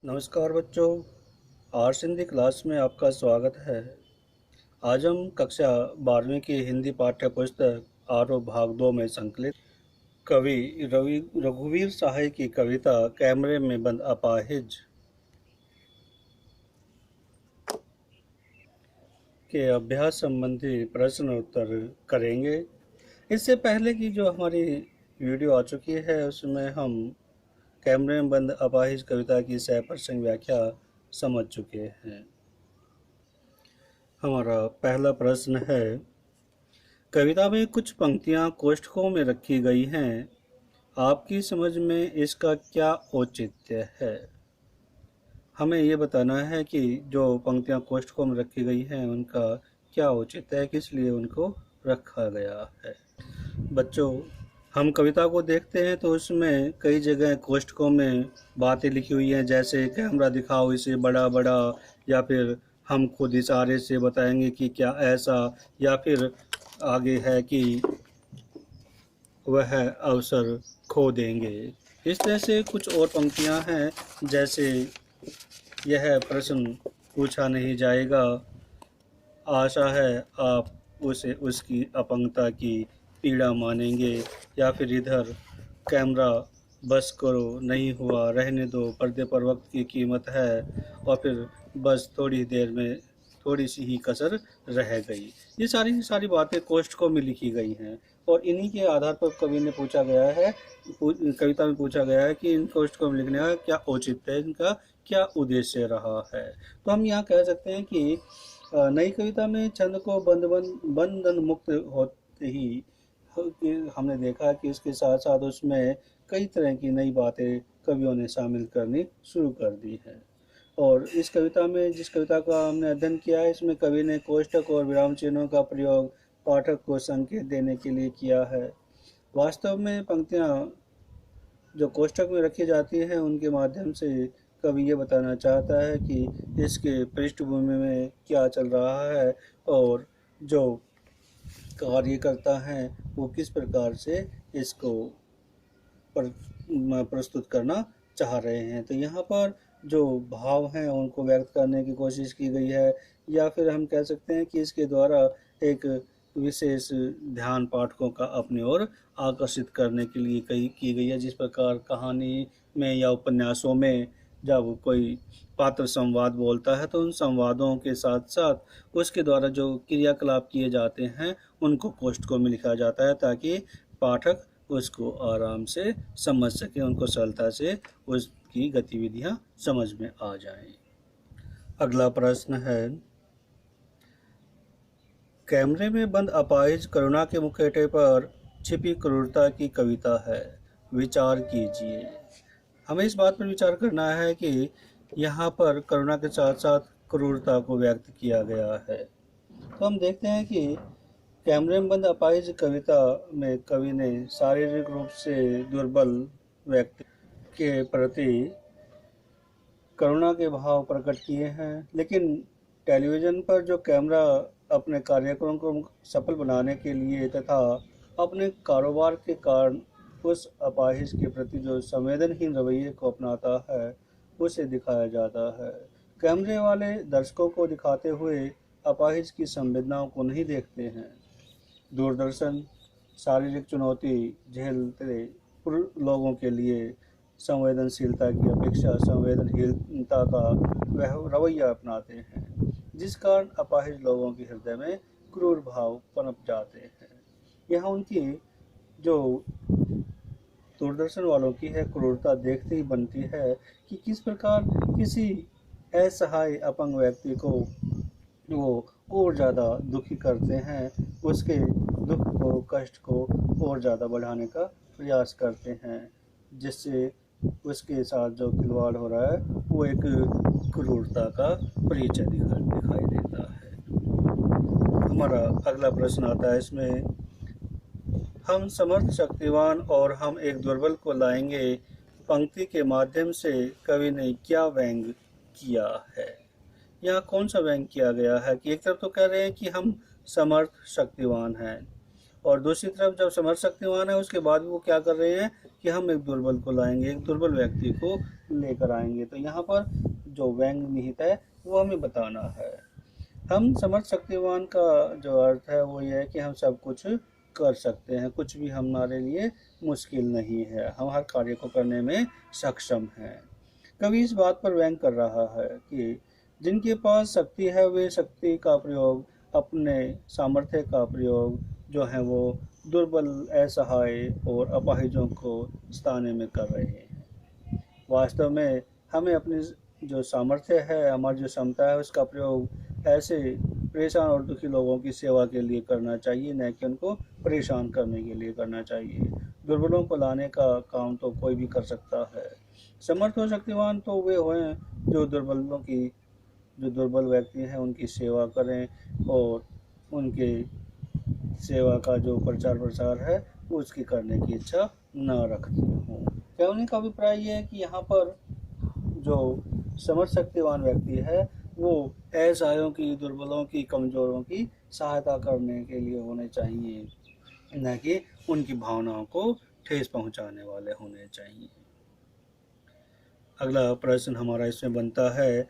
नमस्कार बच्चों। Arts Hindi class में आपका स्वागत है। आज हम कक्षा 12वीं की हिंदी पाठ्य पुस्तक आरोह भाग 2 में संकलित कवि रवि रघुवीर सहाय की कविता कैमरे में बंद अपाहिज के अभ्यास संबंधी प्रश्न उत्तर करेंगे। इससे पहले की जो हमारी वीडियो आ चुकी है उसमें हम कैमरे में बंद अपाहिज कविता की 100% व्याख्या समझ चुके हैं। हमारा पहला प्रश्न है, कविता में कुछ पंक्तियां कोष्ठकों में रखी गई हैं। आपकी समझ में इसका क्या औचित्य है? हमें ये बताना है कि जो पंक्तियां कोष्ठकों में रखी गई हैं उनका क्या औचित्य है, किस लिए उनको रखा गया है। बच्चों, हम कविता को देखते हैं तो उसमें कई जगह कोष्ठकों में बातें लिखी हुई हैं, जैसे कैमरा दिखाओ इसे बड़ा बड़ा, या फिर हम खुद इशारे से बताएंगे कि क्या ऐसा, या फिर आगे है कि वह अवसर खो देंगे। इस तरह से कुछ और पंक्तियां हैं, जैसे यह प्रश्न पूछा नहीं जाएगा, आशा है आप उसे उसकी अपंगता की पीड़ा मानेंगे, या फिर इधर कैमरा बस करो नहीं हुआ रहने दो, पर्दे पर वक्त की कीमत है, और फिर बस थोड़ी देर में थोड़ी सी ही कसर रह गई। ये सारी बातें कोष्ठकों में लिखी गई हैं और इन्हीं के आधार पर कवि ने पूछा गया है, कविता में पूछा गया है कि इन कोष्ठकों में लिखने का क्या औचित्य है, इनका क्या उद्देश्य रहा है। तो हम यहाँ कह सकते हैं कि नई कविता में छंद को बंधन मुक्त होते ही हमने देखा कि इसके साथ साथ उसमें कई तरह की नई बातें कवियों ने शामिल करनी शुरू कर दी है। और इस कविता में, जिस कविता का हमने अध्ययन किया है, इसमें कवि ने कोष्ठक और विराम चिन्हों का प्रयोग पाठक को संकेत देने के लिए किया है। वास्तव में पंक्तियां जो कोष्ठक में रखी जाती हैं उनके माध्यम से कवि ये बताना चाहता है कि इसके पृष्ठभूमि में क्या चल रहा है और जो कार्य करता है वो किस प्रकार से इसको प्रस्तुत करना चाह रहे हैं। तो यहाँ पर जो भाव हैं उनको व्यक्त करने की कोशिश की गई है, या फिर हम कह सकते हैं कि इसके द्वारा एक विशेष ध्यान पाठकों का अपनी ओर आकर्षित करने के लिए की गई है। जिस प्रकार कहानी में या उपन्यासों में जब कोई पात्र संवाद बोलता है तो उन संवादों के साथ साथ उसके द्वारा जो क्रियाकलाप किए जाते हैं उनको कोष्ठकों में लिखा जाता है, ताकि पाठक उसको आराम से समझ सके, उनको सरलता से उसकी गतिविधियां समझ में आ जाएं। अगला प्रश्न है, कैमरे में बंद अपाहिज करुणा के मुखौटे पर छिपी क्रूरता की कविता है, विचार कीजिए। हमें इस बात पर विचार करना है कि यहाँ पर करुणा के साथ साथ क्रूरता को व्यक्त किया गया है। तो हम देखते हैं कि कैमरे में बंद अपाहिज कविता में कवि ने शारीरिक रूप से दुर्बल व्यक्ति के प्रति करुणा के भाव प्रकट किए हैं, लेकिन टेलीविज़न पर जो कैमरा अपने कार्यक्रम को सफल बनाने के लिए तथा अपने कारोबार के कारण उस अपाहिज के प्रति जो संवेदनहीन रवैये को अपनाता है उसे दिखाया जाता है। कैमरे वाले दर्शकों को दिखाते हुए अपाहिज की संवेदनाओं को नहीं देखते हैं। दूरदर्शन शारीरिक चुनौती झेलते लोगों के लिए संवेदनशीलता की अपेक्षा संवेदनहीनता का वह रवैया अपनाते हैं, जिस कारण अपाहिज लोगों के हृदय में क्रूर भाव पनप जाते हैं। यहाँ उनकी जो दूरदर्शन वालों की है क्रूरता देखते ही बनती है कि किस प्रकार किसी असहाय अपंग व्यक्ति को वो और ज़्यादा दुखी करते हैं, उसके दुख को, कष्ट को और ज़्यादा बढ़ाने का प्रयास करते हैं, जिससे उसके साथ जो खिलवाड़ हो रहा है वो एक क्रूरता का परिचय दिखाई देता है। हमारा अगला प्रश्न आता है इसमें, हम समर्थ शक्तिवान और हम एक दुर्बल को लाएंगे पंक्ति के माध्यम से कवि ने क्या व्यंग किया है। यहाँ कौन सा व्यंग किया गया है कि एक तरफ तो कह रहे हैं कि हम समर्थ शक्तिवान हैं और दूसरी तरफ जब समर्थ शक्तिवान है उसके बाद भी वो क्या कर रहे हैं कि हम एक दुर्बल को लाएंगे, एक दुर्बल व्यक्ति को लेकर आएंगे। तो यहाँ पर जो व्यंग निहित है वो हमें बताना है। हम समर्थ शक्तिवान का जो अर्थ है वो ये है कि हम सब कुछ कर सकते हैं, कुछ भी हमारे लिए मुश्किल नहीं है, हम हर कार्य को करने में सक्षम हैं। कवि इस बात पर व्यंग कर रहा है कि जिनके पास शक्ति है वे शक्ति का प्रयोग, अपने सामर्थ्य का प्रयोग जो है वो दुर्बल, असहाय और अपाहिजों को सताने में कर रहे हैं। वास्तव में हमें अपनी जो सामर्थ्य है, हमारी जो क्षमता है उसका प्रयोग ऐसे परेशान और दुखी लोगों की सेवा के लिए करना चाहिए, न कि उनको परेशान करने के लिए करना चाहिए। दुर्बलों को लाने का काम तो कोई भी कर सकता है। समर्थ और शक्तिवान तो वे हैं जो जो दुर्बल व्यक्ति हैं उनकी सेवा करें और उनके सेवा का जो प्रचार प्रसार है उसकी करने की इच्छा न रखते हों। कैवनी का अभिप्राय ये है कि यहाँ पर जो समर्थ शक्तिवान व्यक्ति है वो असहायों की, दुर्बलों की, कमजोरों की सहायता करने के लिए होने चाहिए, न कि उनकी भावनाओं को ठेस पहुंचाने वाले होने चाहिए। अगला प्रश्न हमारा इसमें बनता है,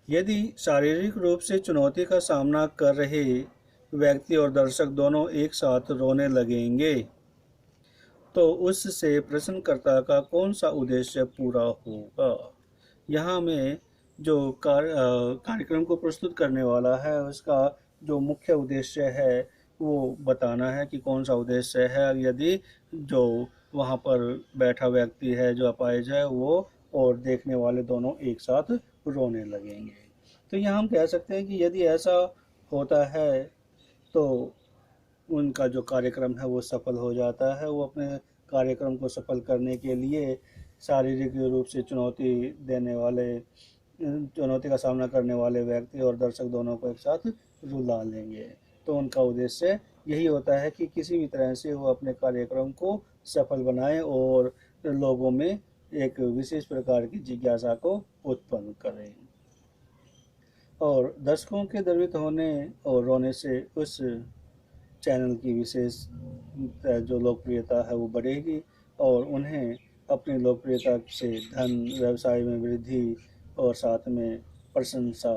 यदि शारीरिक रूप से चुनौती का सामना कर रहे व्यक्ति और दर्शक दोनों एक साथ रोने लगेंगे तो उससे प्रश्नकर्ता का कौन सा उद्देश्य पूरा होगा। यहाँ में जो कार्यक्रम को प्रस्तुत करने वाला है उसका जो मुख्य उद्देश्य है वो बताना है कि कौन सा उद्देश्य है। यदि जो वहाँ पर बैठा व्यक्ति है जो अपाहिज है वो और देखने वाले दोनों एक साथ रोने लगेंगे, तो यहाँ हम कह सकते हैं कि यदि ऐसा होता है तो उनका जो कार्यक्रम है वो सफल हो जाता है। वो अपने कार्यक्रम को सफल करने के लिए शारीरिक रूप से चुनौती का सामना करने वाले व्यक्ति और दर्शक दोनों को एक साथ रुला लेंगे। तो उनका उद्देश्य यही होता है कि किसी भी तरह से वो अपने कार्यक्रम को सफल बनाएं और लोगों में एक विशेष प्रकार की जिज्ञासा को उत्पन्न करें। और दर्शकों के द्रवित होने और रोने से उस चैनल की विशेष जो लोकप्रियता है वो बढ़ेगी और उन्हें अपनी लोकप्रियता से धन, व्यवसाय में वृद्धि और साथ में प्रशंसा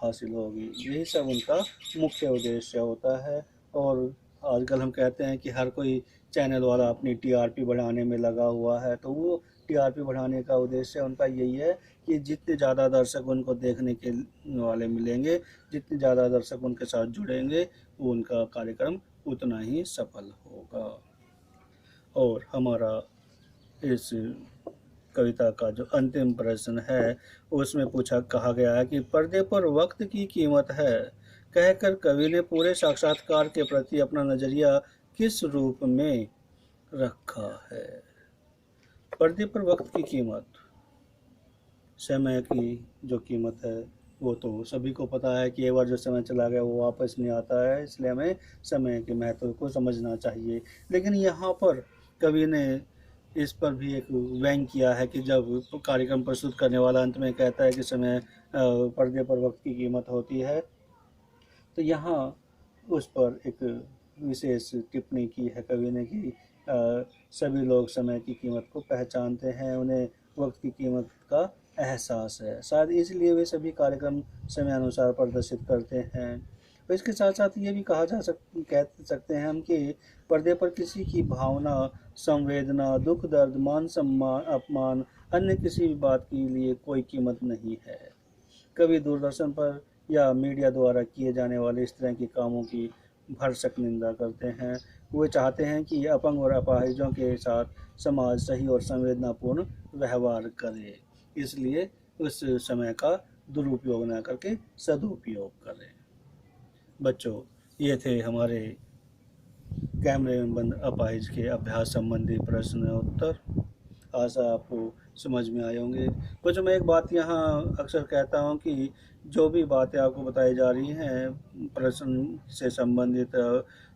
हासिल होगी। यही सब उनका मुख्य उद्देश्य होता है। और आजकल हम कहते हैं कि हर कोई चैनल वाला अपनी टीआरपी बढ़ाने में लगा हुआ है, तो वो टीआरपी बढ़ाने का उद्देश्य उनका यही है कि जितने ज़्यादा दर्शक उनको देखने के वाले मिलेंगे, जितने ज़्यादा दर्शक उनके साथ जुड़ेंगे, वो उनका कार्यक्रम उतना ही सफल होगा। और हमारा इस कविता का जो अंतिम प्रश्न है उसमें कहा गया है कि पर्दे पर वक्त की कीमत है कहकर कवि ने पूरे साक्षात्कार के प्रति अपना नजरिया किस रूप में रखा है। पर्दे पर वक्त की कीमत, समय की जो कीमत है वो तो सभी को पता है कि एक बार जो समय चला गया वो वापस नहीं आता है, इसलिए हमें समय के महत्व को समझना चाहिए। लेकिन यहाँ पर कवि ने इस पर भी एक व्यंग किया है कि जब कार्यक्रम प्रस्तुत करने वाला अंत में कहता है कि समय पर्दे पर वक्त की कीमत होती है, तो यहाँ उस पर एक विशेष टिप्पणी की है कवि ने कि सभी लोग समय की कीमत को पहचानते हैं, उन्हें वक्त की कीमत का एहसास है, शायद इसलिए वे सभी कार्यक्रम समय अनुसार प्रदर्शित करते हैं। तो इसके साथ साथ ये भी कह सकते हैं हम कि पर्दे पर किसी की भावना, संवेदना, दुख, दर्द, मान सम्मान, अपमान, अन्य किसी भी बात के लिए कोई कीमत नहीं है। कभी दूरदर्शन पर या मीडिया द्वारा किए जाने वाले इस तरह के कामों की भरसक निंदा करते हैं। वे चाहते हैं कि अपंग और अपाहिजों के साथ समाज सही और संवेदनापूर्ण व्यवहार करे, इसलिए उस समय का दुरुपयोग न करके सदुपयोग करें। बच्चों, ये थे हमारे कैमरे में बंद अपाहिज के अभ्यास संबंधी प्रश्न उत्तर। आशा आपको समझ में आए होंगे। बच्चों, मैं एक बात यहाँ अक्सर कहता हूँ कि जो भी बातें आपको बताई जा रही हैं प्रश्न से संबंधित,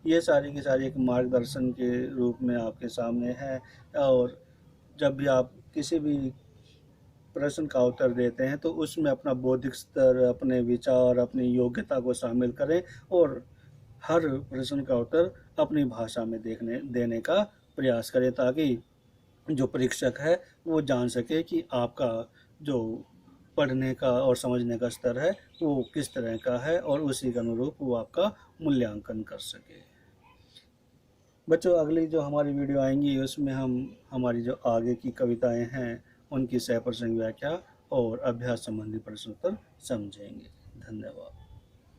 ये सारी की सारी एक मार्गदर्शन के रूप में आपके सामने है। और जब भी आप किसी भी प्रश्न का उत्तर देते हैं तो उसमें अपना बौद्धिक स्तर, अपने विचार, अपनी योग्यता को शामिल करें और हर प्रश्न का उत्तर अपनी भाषा में देने का प्रयास करें, ताकि जो परीक्षक है वो जान सके कि आपका जो पढ़ने का और समझने का स्तर है वो किस तरह का है, और उसी के अनुरूप वो आपका मूल्यांकन कर सके। बच्चों, अगली जो हमारी वीडियो आएंगी उसमें हम हमारी जो आगे की कविताएं हैं उनकी सह प्रसंग व्याख्या और अभ्यास संबंधी प्रश्न उत्तर समझेंगे। धन्यवाद।